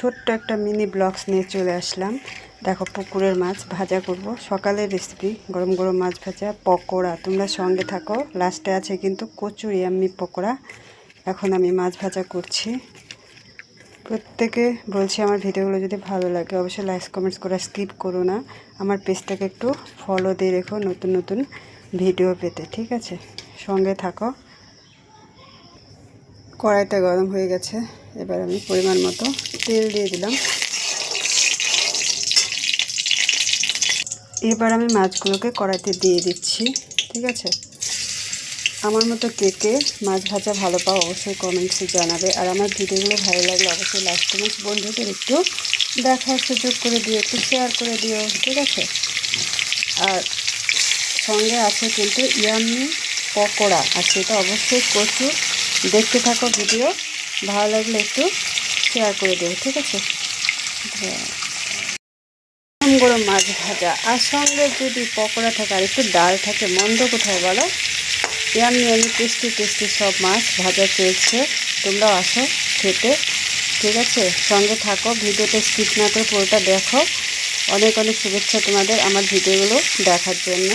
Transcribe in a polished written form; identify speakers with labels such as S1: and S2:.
S1: ছোট্ট একটা mini blogs নিয়ে চলে আসলাম। দেখো পুকুরের মাছ ভাজা করব, সকালের রেসিপি গরম গরম মাছ ভাজা, পকোড়া। তোমরা সঙ্গে থাকো, লাস্টে আছে কিন্তু কচুরি এমনি পকোড়া। এখন আমি মাছ ভাজা করছি। প্রত্যেকে বলছি আমার ভিডিওগুলো যদি ভালো লাগে অবশ্যই লাইক কমেন্টস করে স্কিপ করো না। আমার পেজটাকে একটু ফলো দিয়ে রেখো নতুন নতুন ভিডিও পেতে, ঠিক আছে? সঙ্গে থাকো। কড়াইটা গরম হয়ে গেছে, এবার আমি পরিমাণ মতো তেল দিয়ে দিলাম। এবার আমি মাছগুলোকে কড়াইতে দিয়ে দিচ্ছি, ঠিক আছে? আমার মতো কে কে মাছ ভাজা ভালো পাও অবশ্যই কমেন্টসে জানাবে। আর আমার ভিডিওগুলো ভালো লাগলে অবশ্যই লাইক কমেন্টস বন্ধুদের একটু দেখার সুযোগ করে দিও, একটু শেয়ার করে দিও, ঠিক আছে? আর সঙ্গে আছে কিন্তু ইয়াম্মি পকোড়া, আর সেটা অবশ্যই কচু। দেখতে থাকো ভিডিও, ভালো লাগলে একটু শেয়ার করে দেবো, ঠিক আছে? গরম গরম মাছ ভাজা আর সঙ্গে যদি পকোড়া থাকে আর একটু ডাল থাকে, মন্দ কোথাও বলো? ইয়াম্মি টেস্টি টেস্টি সব মাছ ভাজা চলছে। তোমরাও আসো খেতে, ঠিক আছে? সঙ্গে থাকো, ভিডিওটা স্কিপ না করে পুরোটা দেখো। অনেক অনেক শুভেচ্ছা তোমাদের আমার ভিডিওগুলো দেখার জন্য।